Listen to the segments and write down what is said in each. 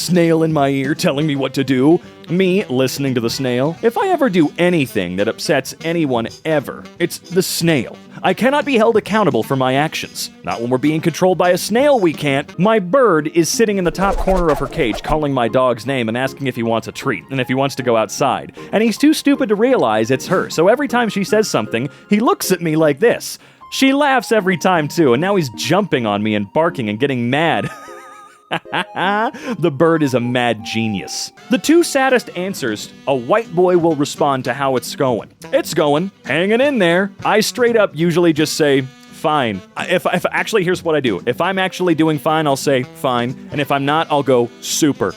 snail in my ear telling me what to do. Me listening to the snail. If I ever do anything that upsets anyone ever, it's the snail. I cannot be held accountable for my actions. Not when we're being controlled by a snail, we can't. My bird is sitting in the top corner of her cage calling my dog's name and asking if he wants a treat and if he wants to go outside. And he's too stupid to realize it's her, so every time she says something, he looks at me like this. She laughs every time too, and now he's jumping on me and barking and getting mad. The bird is a mad genius. The two saddest answers, a white boy will respond to how it's going. It's going, hanging in there. I straight up usually just say, fine. If actually, here's what I do. If I'm actually doing fine, I'll say fine. And if I'm not, I'll go super.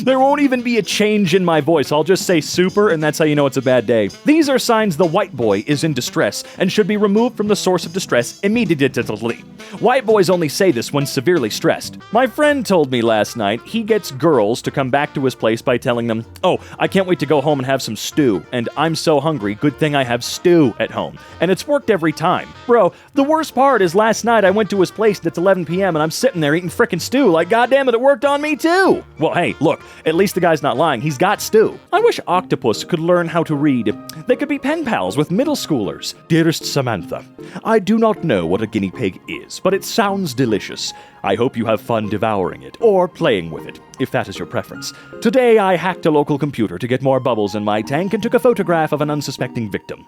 There won't even be a change in my voice. I'll just say super, and that's how you know it's a bad day. These are signs the white boy is in distress and should be removed from the source of distress immediately. White boys only say this when severely stressed. My friend told me last night he gets girls to come back to his place by telling them, "Oh, I can't wait to go home and have some stew, and I'm so hungry, good thing I have stew at home." And it's worked every time. Bro, the worst part is last night I went to his place and it's 11 p.m. and I'm sitting there eating frickin' stew like, goddamn it worked on me too. Well, hey, look, at least the guy's not lying. He's got stew. I wish octopus could learn how to read. They could be pen pals with middle schoolers. Dearest Samantha, I do not know what a guinea pig is, but it sounds delicious. I hope you have fun devouring it, or playing with it, if that is your preference. Today I hacked a local computer to get more bubbles in my tank and took a photograph of an unsuspecting victim.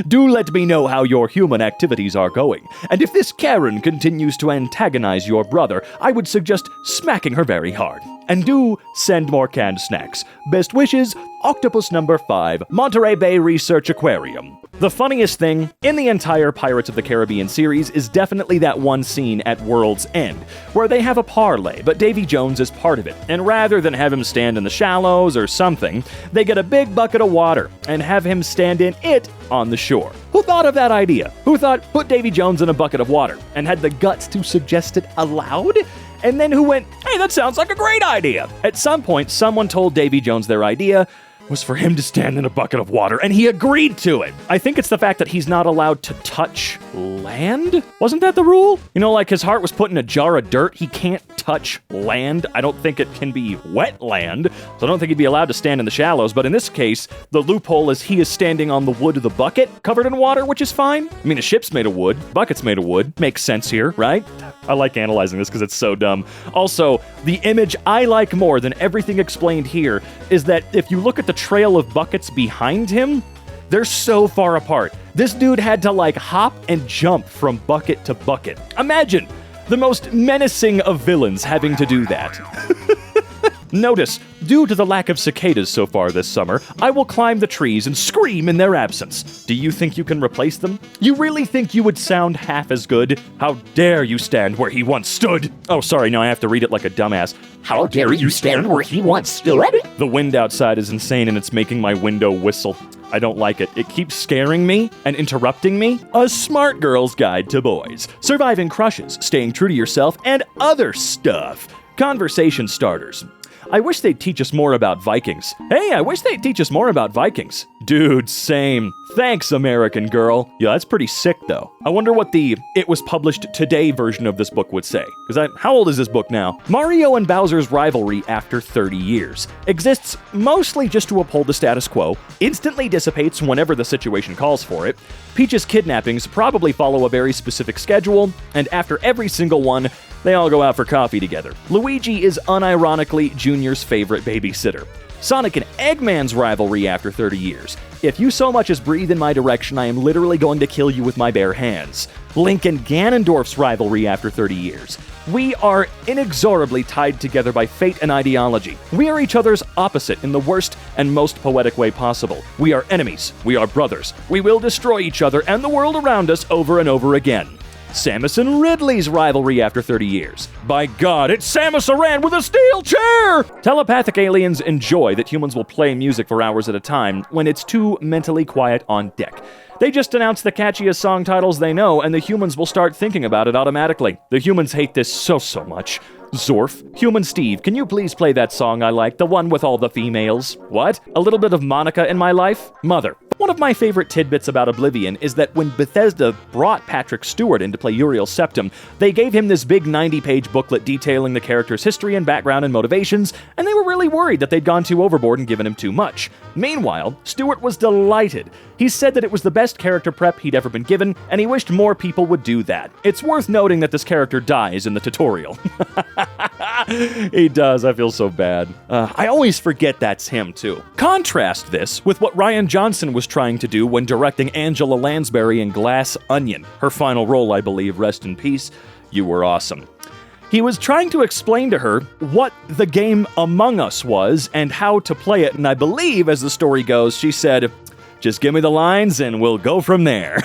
Do let me know how your human activities are going, and if this Karen continues to antagonize your brother, I would suggest smacking her very hard. And do send more canned snacks. Best wishes, Octopus number 5, Monterey Bay Research Aquarium. The funniest thing in the entire Pirates of the Caribbean series is definitely that one scene at World's End, where they have a parlay, but Davy Jones is part of it, and rather than have him stand in the shallows or something, they get a big bucket of water and have him stand in it on the shore. Who thought of that idea? Who thought, put Davy Jones in a bucket of water, and had the guts to suggest it aloud? And then who went, hey, that sounds like a great idea. At some point, someone told Davy Jones their idea was for him to stand in a bucket of water, and he agreed to it. I think it's the fact that he's not allowed to touch land? Wasn't that the rule? You know, like his heart was put in a jar of dirt. He can't touch land. I don't think it can be wet land, so I don't think he'd be allowed to stand in the shallows, but in this case, the loophole is he is standing on the wood of the bucket, covered in water, which is fine. I mean, a ship's made of wood, bucket's made of wood. Makes sense here, right? I like analyzing this because it's so dumb. Also, the image I like more than everything explained here is that if you look at the trail of buckets behind him, they're so far apart. This dude had to like hop and jump from bucket to bucket. Imagine the most menacing of villains having to do that. Notice, due to the lack of cicadas so far this summer, I will climb the trees and scream in their absence. Do you think you can replace them? You really think you would sound half as good? How dare you stand where he once stood? Oh, sorry, no, I have to read it like a dumbass. How dare you stand where he once stood? The wind outside is insane and it's making my window whistle. I don't like it. It keeps scaring me and interrupting me. A smart girl's guide to boys. Surviving crushes, staying true to yourself, and other stuff. Conversation starters. I wish they'd teach us more about Vikings. Hey, I wish they'd teach us more about Vikings. Dude, same. Thanks, American Girl. Yeah, that's pretty sick, though. I wonder what the It Was Published Today version of this book would say. How old is this book now? Mario and Bowser's rivalry after 30 years exists mostly just to uphold the status quo, instantly dissipates whenever the situation calls for it. Peach's kidnappings probably follow a very specific schedule, and after every single one, they all go out for coffee together. Luigi is unironically Junior's favorite babysitter. Sonic and Eggman's rivalry after 30 years. If you so much as breathe in my direction, I am literally going to kill you with my bare hands. Link and Ganondorf's rivalry after 30 years. We are inexorably tied together by fate and ideology. We are each other's opposite in the worst and most poetic way possible. We are enemies. We are brothers. We will destroy each other and the world around us over and over again. Samus and Ridley's rivalry after 30 years. By God, it's Samus Aran with a steel chair! Telepathic aliens enjoy that humans will play music for hours at a time when it's too mentally quiet on deck. They just announce the catchiest song titles they know, and the humans will start thinking about it automatically. The humans hate this so much. Zorf, Human Steve, can you please play that song I like, the one with all the females? What? A little bit of Monica in my life? Mother One of my favorite tidbits about Oblivion is that when Bethesda brought Patrick Stewart in to play Uriel Septim, they gave him this big 90-page booklet detailing the character's history and background and motivations, and they were really worried that they'd gone too overboard and given him too much. Meanwhile, Stewart was delighted. He said that it was the best character prep he'd ever been given, and he wished more people would do that. It's worth noting that this character dies in the tutorial. He does, I feel so bad. I always forget that's him, too. Contrast this with what Rian Johnson was trying to do when directing Angela Lansbury in Glass Onion. Her final role, I believe, rest in peace. You were awesome. He was trying to explain to her what the game Among Us was and how to play it, and I believe, as the story goes, she said, "Just give me the lines and we'll go from there."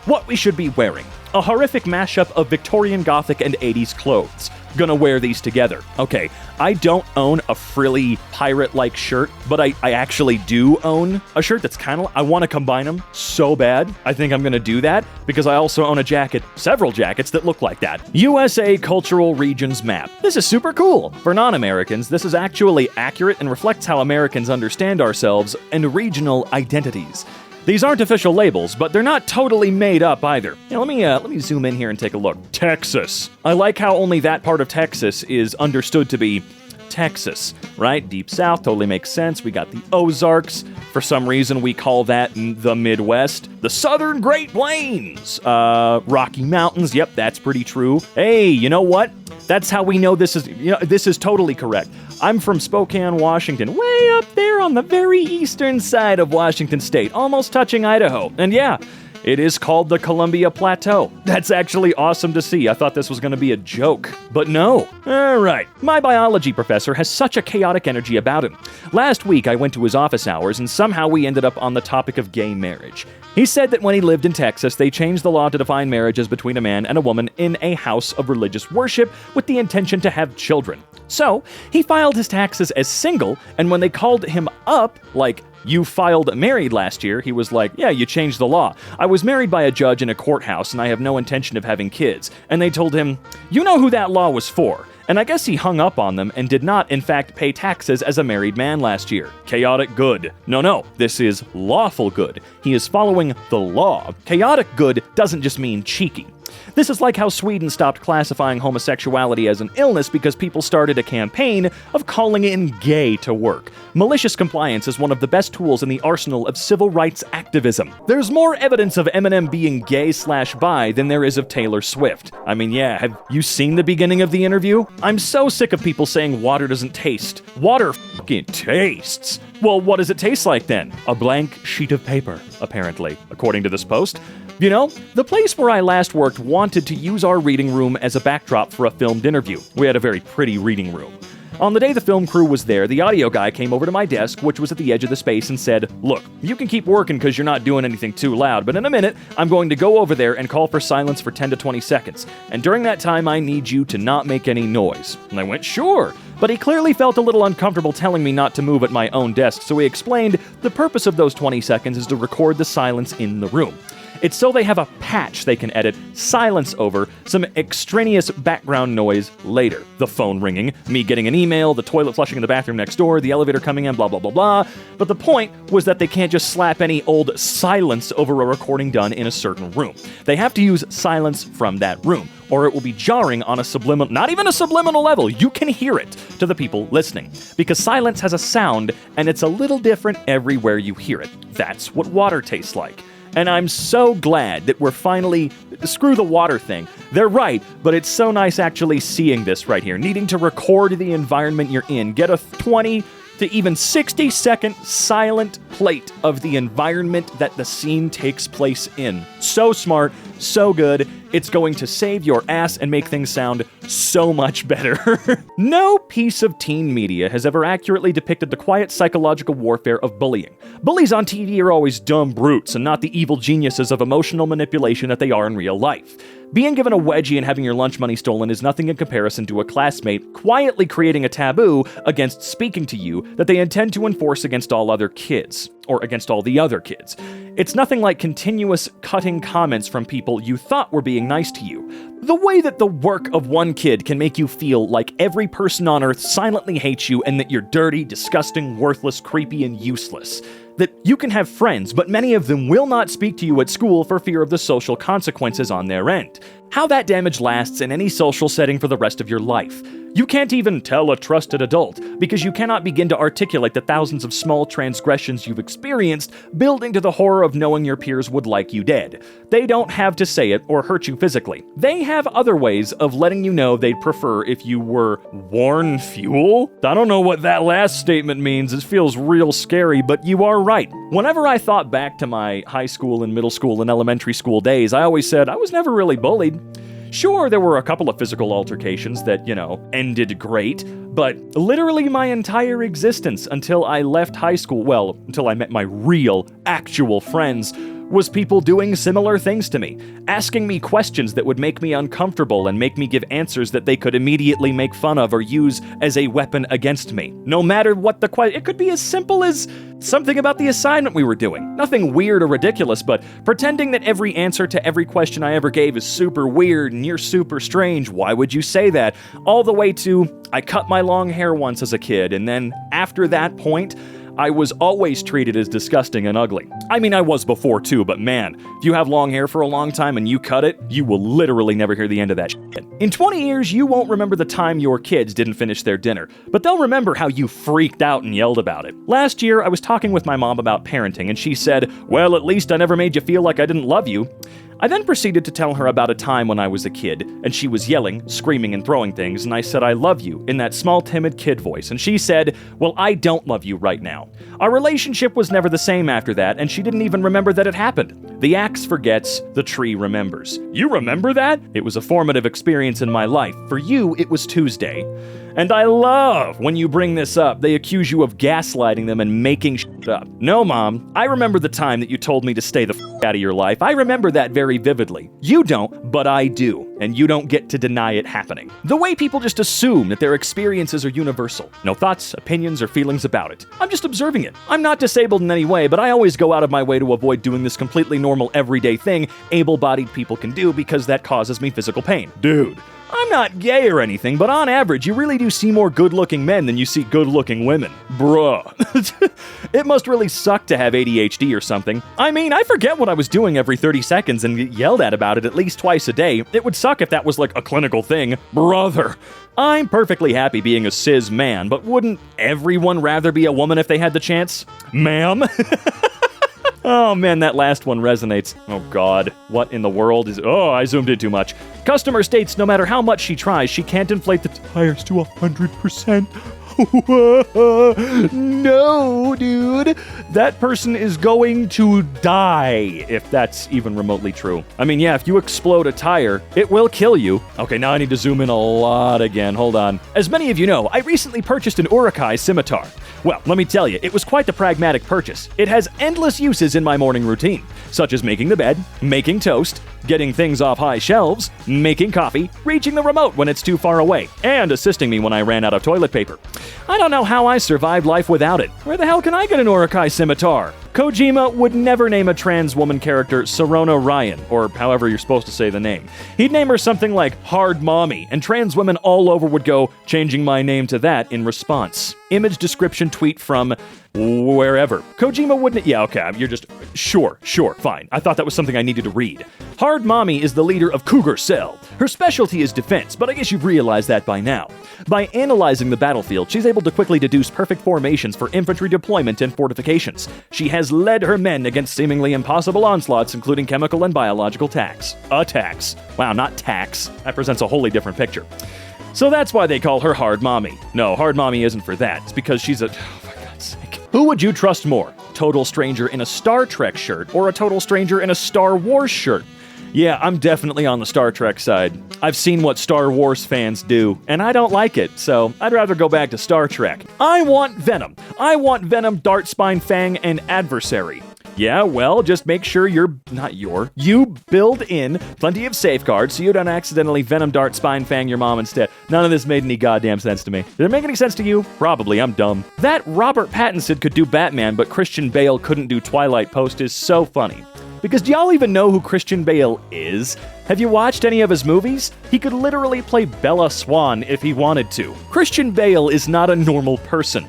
What we should be wearing. A horrific mashup of Victorian Gothic and 80s clothes. Gonna wear these together. Okay, I don't own a frilly pirate-like shirt, but I actually do own a shirt that's kind of... I want to combine them so bad. I think I'm gonna do that because I also own a jacket, several jackets that look like that. USA Cultural Regions Map. This is super cool. For non-Americans, this is actually accurate and reflects how Americans understand ourselves and regional identities. These aren't official labels, but they're not totally made up either. Now, let me zoom in here and take a look. Texas. I like how only that part of Texas is understood to be Texas, right? Deep South totally makes sense. We got the Ozarks. For some reason, we call that the Midwest. The Southern Great Plains. Rocky Mountains. Yep, that's pretty true. Hey, you know what? That's how we know this is totally correct. I'm from Spokane, Washington, way up there on the very eastern side of Washington State, almost touching Idaho. And yeah, it is called the Columbia Plateau. That's actually awesome to see. I thought this was going to be a joke, but no. All right. My biology professor has such a chaotic energy about him. Last week, I went to his office hours, and somehow we ended up on the topic of gay marriage. He said that when he lived in Texas, they changed the law to define marriage as between a man and a woman in a house of religious worship with the intention to have children. So, he filed his taxes as single, and when they called him up, like, "You filed married last year," he was like, "Yeah, you changed the law. I was married by a judge in a courthouse, and I have no intention of having kids." And they told him, "You know who that law was for." And I guess he hung up on them and did not, in fact, pay taxes as a married man last year. Chaotic good. No, this is lawful good. He is following the law. Chaotic good doesn't just mean cheeky. This is like how Sweden stopped classifying homosexuality as an illness because people started a campaign of calling EmKay to work. Malicious compliance is one of the best tools in the arsenal of civil rights activism. There's more evidence of Eminem being gay/bi than there is of Taylor Swift. I mean, yeah, have you seen the beginning of the interview? I'm so sick of people saying water doesn't taste. Water fucking tastes. Well, what does it taste like then? A blank sheet of paper, apparently, according to this post. You know, the place where I last worked wanted to use our reading room as a backdrop for a filmed interview. We had a very pretty reading room. On the day the film crew was there, the audio guy came over to my desk, which was at the edge of the space, and said, "Look, you can keep working because you're not doing anything too loud, but in a minute, I'm going to go over there and call for silence for 10 to 20 seconds. And during that time, I need you to not make any noise." And I went, "Sure." But he clearly felt a little uncomfortable telling me not to move at my own desk, so he explained the purpose of those 20 seconds is to record the silence in the room. It's so they have a patch they can edit silence over some extraneous background noise later. The phone ringing, me getting an email, the toilet flushing in the bathroom next door, the elevator coming in, blah, blah, blah, blah. But the point was that they can't just slap any old silence over a recording done in a certain room. They have to use silence from that room, or it will be jarring on a subliminal, not even a subliminal level, you can hear it to the people listening. Because silence has a sound, and it's a little different everywhere you hear it. That's what water tastes like. And I'm so glad that we're finally... Screw the water thing. They're right, but it's so nice actually seeing this right here. Needing to record the environment you're in. Get a 20 to even 60-second silent plate of the environment that the scene takes place in. So smart, so good. It's going to save your ass and make things sound so much better. No piece of teen media has ever accurately depicted the quiet psychological warfare of bullying. Bullies on TV are always dumb brutes and not the evil geniuses of emotional manipulation that they are in real life. Being given a wedgie and having your lunch money stolen is nothing in comparison to a classmate quietly creating a taboo against speaking to you that they intend to enforce against all other kids, or against all the other kids. It's nothing like continuous cutting comments from people you thought were being nice to you. The way that the work of one kid can make you feel like every person on Earth silently hates you and that you're dirty, disgusting, worthless, creepy, and useless. that you can have friends, but many of them will not speak to you at school for fear of the social consequences on their end. How that damage lasts in any social setting for the rest of your life. You can't even tell a trusted adult, because you cannot begin to articulate the thousands of small transgressions you've experienced, building to the horror of knowing your peers would like you dead. They don't have to say it or hurt you physically. They have other ways of letting you know they'd prefer if you were worn fuel? I don't know what that last statement means. It feels real scary, but you are right. Whenever I thought back to my high school and middle school and elementary school days, I always said I was never really bullied. Sure, there were a couple of physical altercations that, ended great, but literally my entire existence until I left high school, well, until I met my real, actual friends, was people doing similar things to me, asking me questions that would make me uncomfortable and make me give answers that they could immediately make fun of or use as a weapon against me. No matter what the question, it could be as simple as something about the assignment we were doing. Nothing weird or ridiculous, but pretending that every answer to every question I ever gave is super weird and you're super strange. Why would you say that? All the way to, I cut my long hair once as a kid, and then after that point, I was always treated as disgusting and ugly. I mean, I was before too, but man, if you have long hair for a long time and you cut it, you will literally never hear the end of that shit. In 20 years, you won't remember the time your kids didn't finish their dinner, but they'll remember how you freaked out and yelled about it. Last year, I was talking with my mom about parenting, and she said, "Well, at least I never made you feel like I didn't love you." I then proceeded to tell her about a time when I was a kid, and she was yelling, screaming, and throwing things, and I said, "I love you," in that small, timid kid voice, and she said, "Well, I don't love you right now." Our relationship was never the same after that, and she didn't even remember that it happened. The axe forgets, the tree remembers. You remember that? It was a formative experience in my life. For you, it was Tuesday. And I love when you bring this up. They accuse you of gaslighting them and making shit up. No, Mom, I remember the time that you told me to stay the out of your life. I remember that very vividly. You don't, but I do. And you don't get to deny it happening. The way people just assume that their experiences are universal. No thoughts, opinions, or feelings about it. I'm just observing it. I'm not disabled in any way, but I always go out of my way to avoid doing this completely normal, everyday thing able-bodied people can do because that causes me physical pain. Dude. I'm not gay or anything, but on average, you really do see more good-looking men than you see good-looking women. Bruh. It must really suck to have ADHD or something. I mean, I forget what I was doing every 30 seconds and get yelled at it least twice a day. It would suck if that was like a clinical thing. Brother. I'm perfectly happy being a cis man, but wouldn't everyone rather be a woman if they had the chance? Ma'am? Oh man, that last one resonates. Oh god, what in the world is... Oh, I zoomed in too much. Customer states no matter how much she tries, she can't inflate the tires to 100%. No, dude. That person is going to die, if that's even remotely true. I mean, yeah, if you explode a tire, it will kill you. Okay, now I need to zoom in a lot again. Hold on. As many of you know, I recently purchased an Urukai scimitar. Well, let me tell you, it was quite the pragmatic purchase. It has endless uses in my morning routine, such as making the bed, making toast, getting things off high shelves, making coffee, reaching the remote when it's too far away, and assisting me when I ran out of toilet paper. I don't know how I survived life without it. Where the hell can I get an Urukai scimitar? Kojima would never name a trans woman character Sorona Ryan, or however you're supposed to say the name. He'd name her something like Hard Mommy, and trans women all over would go, changing my name to that in response. Image description tweet from wherever. Kojima wouldn't... Yeah, okay, you're just... Sure, fine. I thought that was something I needed to read. Hard Mommy is the leader of Cougar Cell. Her specialty is defense, but I guess you've realized that by now. By analyzing the battlefield, she's able to quickly deduce perfect formations for infantry deployment and fortifications. She has led her men against seemingly impossible onslaughts, including chemical and biological attacks. Wow, not tax. That presents a wholly different picture. So that's why they call her Hard Mommy. No, Hard Mommy isn't for that. It's because she's a... Oh, for God's sake. Who would you trust more? Total stranger in a Star Trek shirt or a total stranger in a Star Wars shirt? Yeah, I'm definitely on the Star Trek side. I've seen what Star Wars fans do, and I don't like it, so I'd rather go back to Star Trek. I want Venom. I want Venom, Dart, Spine, Fang, and Adversary. Yeah, well, just make sure you build in plenty of safeguards so you don't accidentally Venom, Dart, Spine, Fang your mom instead. None of this made any goddamn sense to me. Did it make any sense to you? Probably, I'm dumb. That Robert Pattinson could do Batman, but Christian Bale couldn't do Twilight post is so funny. Because do y'all even know who Christian Bale is? Have you watched any of his movies? He could literally play Bella Swan if he wanted to. Christian Bale is not a normal person.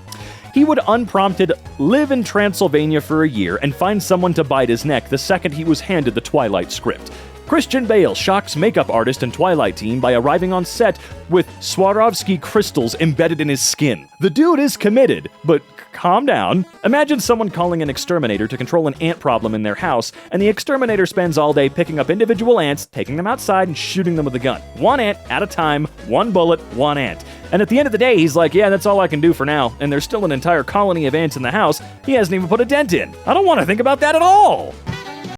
he would unprompted live in Transylvania for a year and find someone to bite his neck the second he was handed the Twilight script. Christian Bale shocks makeup artist and Twilight team by arriving on set with Swarovski crystals embedded in his skin. The dude is committed, but calm down. Imagine someone calling an exterminator to control an ant problem in their house, and the exterminator spends all day picking up individual ants, taking them outside, and shooting them with a gun. One ant at a time, one bullet, one ant. And at the end of the day, he's like, yeah, that's all I can do for now, and there's still an entire colony of ants in the house he hasn't even put a dent in. I don't want to think about that at all!